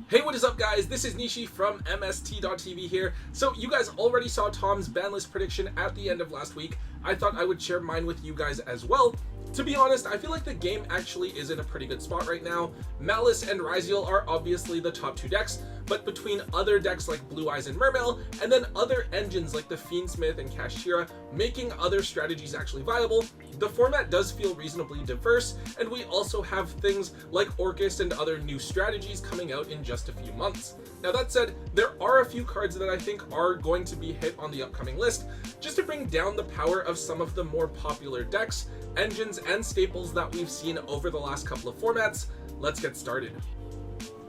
Hey, what is up guys? This is Nishi from MST.TV here. So you guys already saw Tom's ban list prediction at the end of last week. I thought I would share mine with you guys as well. To be honest, I feel like the game actually is in a pretty good spot right now. Malice and Ryziel are obviously the top two decks, but between other decks like Blue Eyes and Mermail, and then other engines like the Fiend Smith and Kashira making other strategies actually viable, the format does feel reasonably diverse, and we also have things like Orcus and other new strategies coming out in just a few months. Now that said, there are a few cards that I think are going to be hit on the upcoming list, just to bring down the power of some of the more popular decks, engines, and staples that we've seen over the last couple of formats. Let's get started.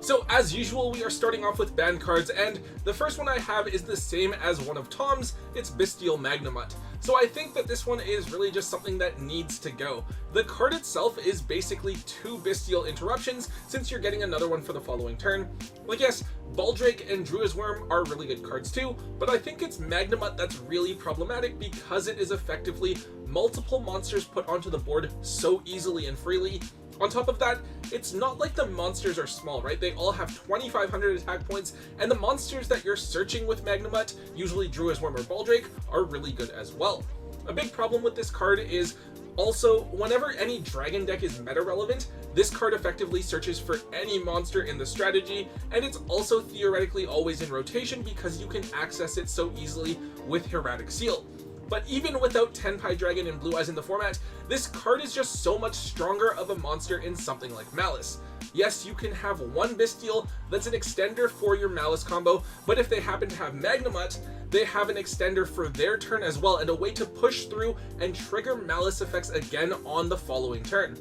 So as usual, we are starting off with banned cards, and the first one I have is the same as one of Tom's. It's Bystial Magnamhut. So I think that this one is really just something that needs to go. The card itself is basically two Bystial interruptions, since you're getting another one for the following turn. Like yes, Baldrake and Druid's Worm are really good cards too, but I think it's Magnamhut that's really problematic because it is effectively multiple monsters put onto the board so easily and freely. On top of that, it's not like the monsters are small, right? They all have 2,500 attack points, and the monsters that you're searching with Magnamhut, usually Druid's Worm or Baldrake, are really good as well. A big problem with this card is also, whenever any dragon deck is meta relevant, this card effectively searches for any monster in the strategy, and it's also theoretically always in rotation because you can access it so easily with Hieratic Seal. But even without Tenpai Dragon and Blue Eyes in the format, this card is just so much stronger of a monster in something like Malice. Yes, you can have one Bystial that's an extender for your Malice combo, but if they happen to have Magnamhut, they have an extender for their turn as well, and a way to push through and trigger Malice effects again on the following turn.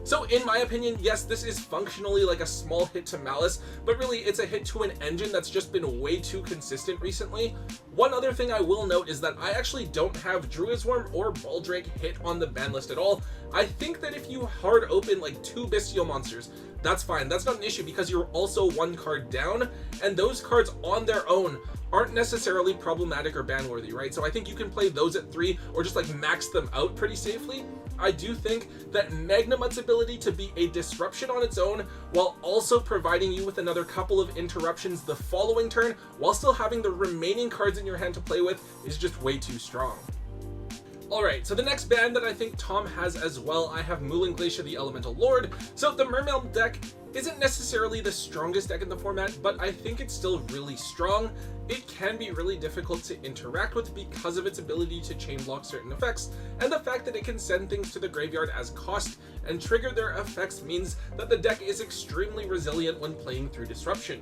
So in my opinion, yes, this is functionally like a small hit to Malice, but really it's a hit to an engine that's just been way too consistent recently. One other thing I will note is that I actually don't have Druid's Worm or Baldrake hit on the ban list at all. I think that if you hard open like two Bystial monsters, that's fine. That's not an issue because you're also one card down, and those cards on their own aren't necessarily problematic or ban worthy, right? So I think you can play those at 3 or just like max them out pretty safely. I do think that Magnamhut's ability to be a disruption on its own while also providing you with another couple of interruptions the following turn while still having the remaining cards in your hand to play with is just way too strong. Alright, so the next ban that I think Tom has as well, I have Moulinglacia the Elemental Lord. So the Mermail deck isn't necessarily the strongest deck in the format, but I think it's still really strong. It can be really difficult to interact with because of its ability to chain block certain effects, and the fact that it can send things to the graveyard as cost and trigger their effects means that the deck is extremely resilient when playing through disruption.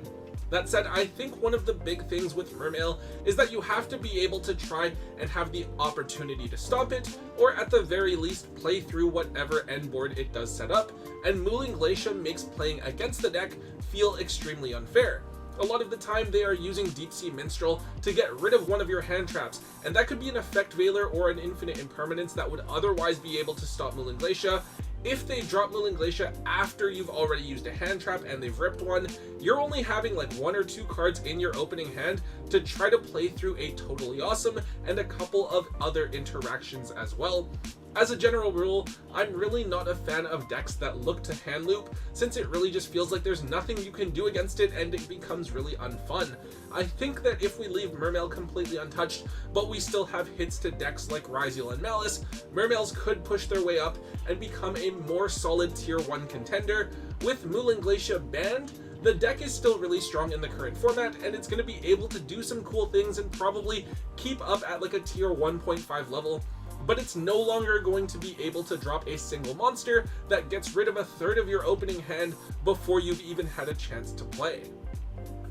That said, I think one of the big things with Mermail is that you have to be able to try and have the opportunity to stop it, or at the very least play through whatever end board it does set up, and Moulinglacia makes playing against the deck feel extremely unfair. A lot of the time they are using Deep Sea Minstrel to get rid of one of your hand traps, and that could be an Effect Veiler or an Infinite Impermanence that would otherwise be able to stop Moulinglacia. If they drop Moulinglacia after you've already used a hand trap and they've ripped one, you're only having like 1 or 2 cards in your opening hand to try to play through a Totally Awesome and a couple of other interactions as well. As a general rule, I'm really not a fan of decks that look to hand loop, since it really just feels like there's nothing you can do against it and it becomes really unfun. I think that if we leave Mermail completely untouched, but we still have hits to decks like Ryziel and Malice, Mermails could push their way up and become a more solid tier 1 contender. With Moulinglacia banned, the deck is still really strong in the current format, and it's going to be able to do some cool things and probably keep up at like a tier 1.5 level. But it's no longer going to be able to drop a single monster that gets rid of a third of your opening hand before you've even had a chance to play.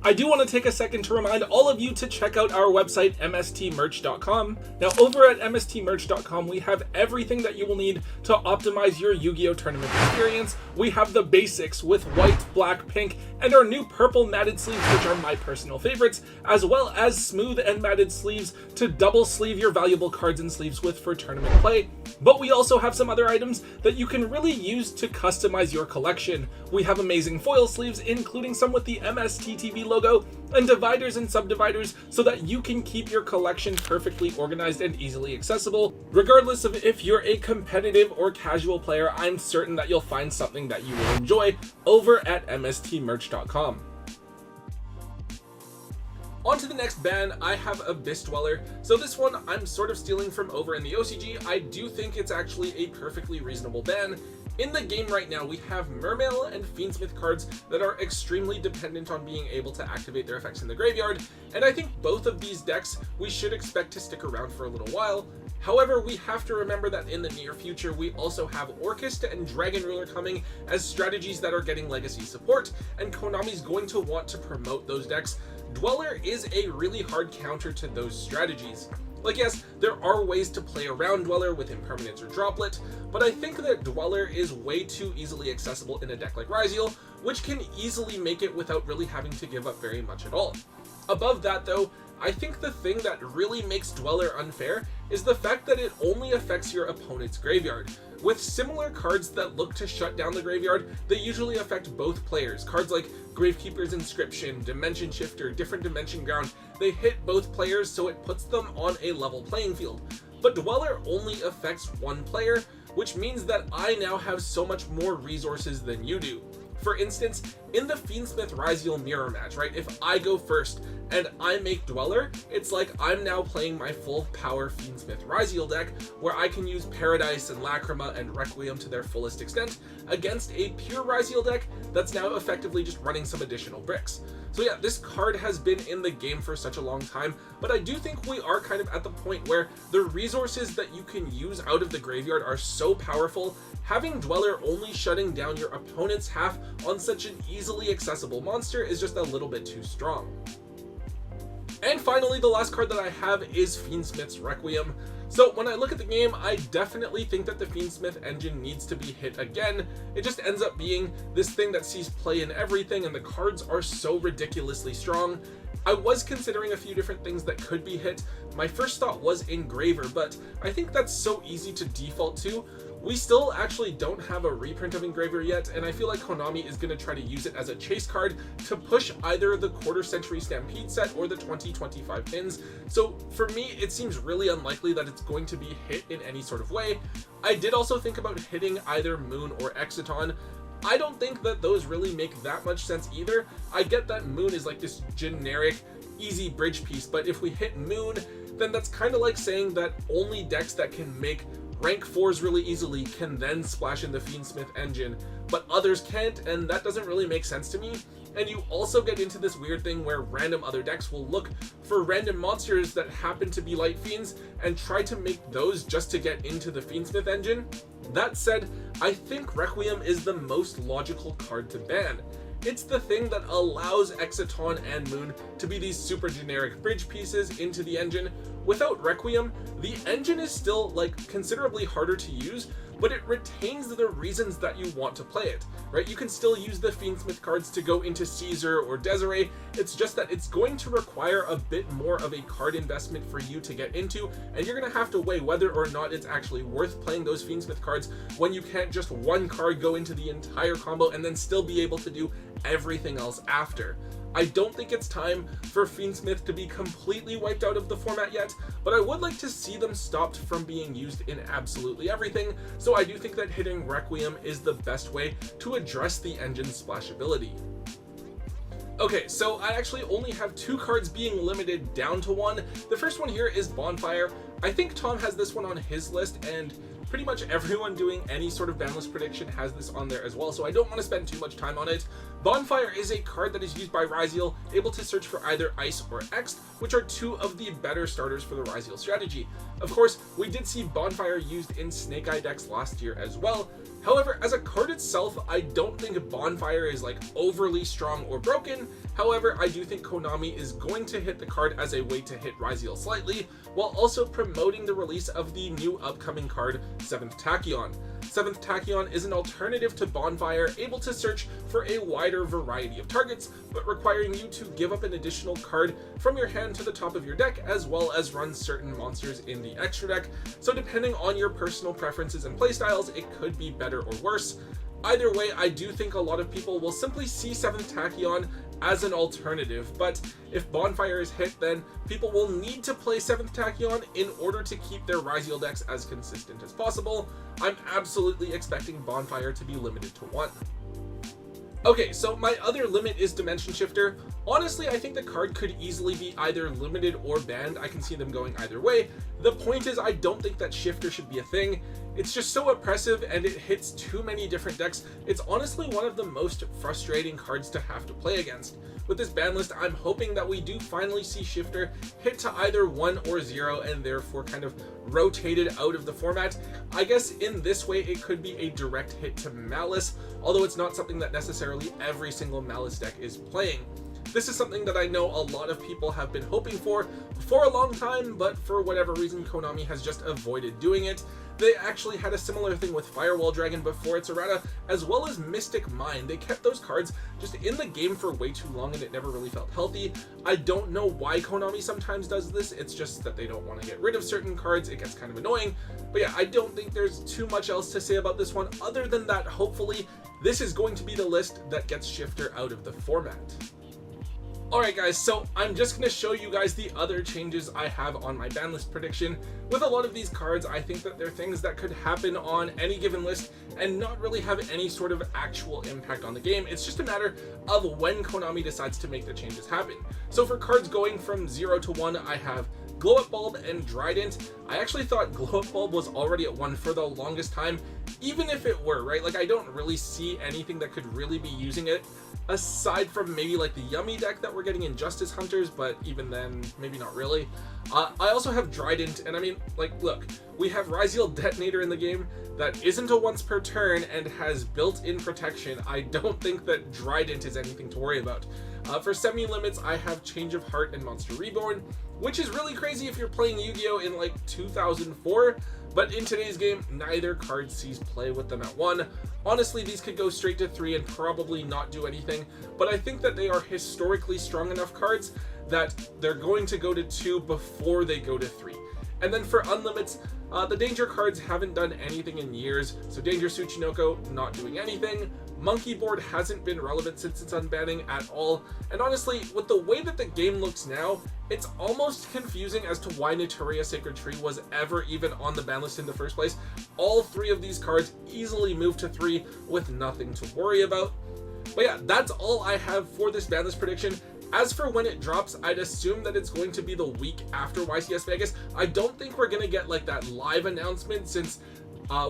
I do want to take a second to remind all of you to check out our website, MSTmerch.com. Now, over at MSTmerch.com, we have everything that you will need to optimize your Yu-Gi-Oh! Tournament experience. We have the basics with white, black, pink, and our new purple matted sleeves, which are my personal favorites, as well as smooth and matted sleeves to double sleeve your valuable cards and sleeves with for tournament play. But we also have some other items that you can really use to customize your collection. We have amazing foil sleeves, including some with the MST.TV logo, and dividers and subdividers so that you can keep your collection perfectly organized and easily accessible. Regardless of if you're a competitive or casual player, I'm certain that you'll find something that you will enjoy over at MSTmerch.com. On to the next ban, I have a Abyss Dweller. So this one I'm sort of stealing from over in the OCG. I do think it's actually a perfectly reasonable ban. In the game right now, we have Mermail and Fiend Smith cards that are extremely dependent on being able to activate their effects in the graveyard, and I think both of these decks we should expect to stick around for a little while. However, we have to remember that in the near future, we also have Orchestra and Dragon Ruler coming as strategies that are getting legacy support, and Konami's going to want to promote those decks. Dweller is a really hard counter to those strategies. Like, yes, there are ways to play around Dweller with Impermanence or Droplet, but I think that Dweller is way too easily accessible in a deck like Ryziel, which can easily make it without really having to give up very much at all. Above that though, I think the thing that really makes Dweller unfair is the fact that it only affects your opponent's graveyard. With similar cards that look to shut down the graveyard, they usually affect both players. Cards like Gravekeeper's Inscription, Dimension Shifter, Different Dimension Ground, they hit both players, so it puts them on a level playing field. But Dweller only affects one player, which means that I now have so much more resources than you do. For instance, in the Fiend Smith Ryziel mirror match, right, if I go first and I make Dweller, it's like I'm now playing my full power Fiend Smith Ryziel deck, where I can use Paradise and Lacrima and Requiem to their fullest extent against a pure Ryziel deck that's now effectively just running some additional bricks. So yeah, this card has been in the game for such a long time, but I do think we are kind of at the point where the resources that you can use out of the graveyard are so powerful, having Dweller only shutting down your opponent's half on such an easily accessible monster is just a little bit too strong. And finally, the last card that I have is Fiend Smith's Requiem. So when I look at the game, I definitely think that the Fiend Smith engine needs to be hit again. It just ends up being this thing that sees play in everything, and the cards are so ridiculously strong. I was considering a few different things that could be hit. My first thought was Engraver, but I think that's so easy to default to. We still actually don't have a reprint of Engraver yet, and I feel like Konami is going to try to use it as a chase card to push either the Quarter Century Stampede set or the 2025 pins. So for me, it seems really unlikely that it's going to be hit in any sort of way. I did also think about hitting either Moon or Exiton. I don't think that those really make that much sense either. I get that Moon is like this generic, easy bridge piece, but if we hit Moon, then that's kind of like saying that only decks that can make rank 4s really easily can then splash in the Fiend Smith engine, but others can't, and that doesn't really make sense to me. And you also get into this weird thing where random other decks will look for random monsters that happen to be Light Fiends and try to make those just to get into the Fiend Smith engine. That said, I think Requiem is the most logical card to ban. It's the thing that allows Exiton and Moon to be these super generic bridge pieces into the engine. Without Requiem, the engine is still like considerably harder to use, but it retains the reasons that you want to play it, right? You can still use the Fiend Smith cards to go into Caesar or Desiree. It's just that it's going to require a bit more of a card investment for you to get into, and you're going to have to weigh whether or not it's actually worth playing those Fiend Smith cards when you can't just one card go into the entire combo and then still be able to do everything else after. I don't think it's time for Fiend Smith to be completely wiped out of the format yet, but I would like to see them stopped from being used in absolutely everything, so I do think that hitting Requiem is the best way to address the engine's splashability. Okay, so I actually only have 2 cards being limited down to 1. The first one here is Bonfire. I think Tom has this one on his list, and pretty much everyone doing any sort of ban list prediction has this on there as well, so I don't want to spend too much time on it. Bonfire is a card that is used by Ryziel, able to search for either Ice or Ext, which are 2 of the better starters for the Ryziel strategy. Of course, we did see Bonfire used in Snake Eye decks last year as well. However, as a card itself, I don't think Bonfire is like overly strong or broken. However, I do think Konami is going to hit the card as a way to hit Ryziel slightly, while also promoting the release of the new upcoming card, 7th Tachyon. 7th Tachyon is an alternative to Bonfire, able to search for a wider variety of targets, but requiring you to give up an additional card from your hand to the top of your deck, as well as run certain monsters in the extra deck. So depending on your personal preferences and playstyles, it could be better or worse. Either way, I do think a lot of people will simply see 7th Tachyon as an alternative, but if Bonfire is hit, then people will need to play 7th Tachyon in order to keep their Ryziel decks as consistent as possible. I'm absolutely expecting Bonfire to be limited to 1. Okay, so my other limit is Dimension Shifter. Honestly, I think the card could easily be either limited or banned. I can see them going either way. The point is, I don't think that Shifter should be a thing. It's just so oppressive and it hits too many different decks. It's honestly one of the most frustrating cards to have to play against. With this ban list, I'm hoping that we do finally see Shifter hit to either 1 or 0 and therefore kind of rotated out of the format. I guess in this way it could be a direct hit to Malice, although it's not something that necessarily every single Malice deck is playing. This is something that I know a lot of people have been hoping for a long time, but for whatever reason Konami has just avoided doing it. They actually had a similar thing with Firewall Dragon before its errata, as well as Mystic Mine. They kept those cards just in the game for way too long and it never really felt healthy. I don't know why Konami sometimes does this, it's just that they don't want to get rid of certain cards. It gets kind of annoying. But yeah, I don't think there's too much else to say about this one, other than that hopefully this is going to be the list that gets Shifter out of the format. Alright guys, so I'm just going to show you guys the other changes I have on my ban list prediction. With a lot of these cards, I think that they're things that could happen on any given list and not really have any sort of actual impact on the game. It's just a matter of when Konami decides to make the changes happen. So for cards going from 0 to 1, I have Glow Up Bulb and Trident. I actually thought Glow Up Bulb was already at 1 for the longest time, even if it were, right? Like, I don't really see anything that could really be using it, aside from maybe like the Yummy deck that we're getting in Justice Hunters, but even then, maybe not really. I also have Trident, and I mean, like, look, we have Ryziel Detonator in the game that isn't a once per turn and has built-in protection. I don't think that Trident is anything to worry about. For semi-limits, I have Change of Heart and Monster Reborn, which is really crazy if you're playing Yu-Gi-Oh! In like 2004, but in today's game, neither card sees play with them at 1. Honestly, these could go straight to 3 and probably not do anything, but I think that they are historically strong enough cards that they're going to go to 2 before they go to 3. And then for unlimits, the danger cards haven't done anything in years, so Danger Tsuchinoko not doing anything. Monkey Board hasn't been relevant since its unbanning at all, and honestly, with the way that the game looks now, it's almost confusing as to why Naturia Sacred Tree was ever even on the ban list in the first place. All 3 of these cards easily move to 3 with nothing to worry about. But yeah, that's all I have for this ban list prediction. As for when it drops, I'd assume that it's going to be the week after YCS Vegas. I don't think we're going to get like that live announcement since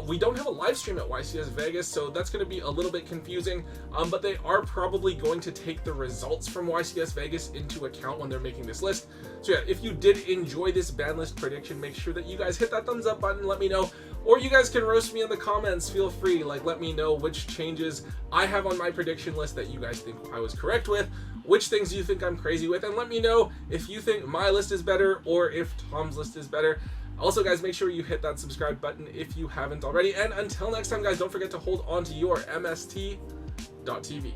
we don't have a live stream at YCS Vegas, so that's going to be a little bit confusing, but they are probably going to take the results from YCS Vegas into account when they're making this list. So yeah, if you did enjoy this ban list prediction, make sure that you guys hit that thumbs up button, let me know, or you guys can roast me in the comments, feel free, like let me know which changes I have on my prediction list that you guys think I was correct with, which things you think I'm crazy with, and let me know if you think my list is better or if Tom's list is better. Also guys, make sure you hit that subscribe button if you haven't already, and until next time guys, don't forget to hold on to your MST.TV.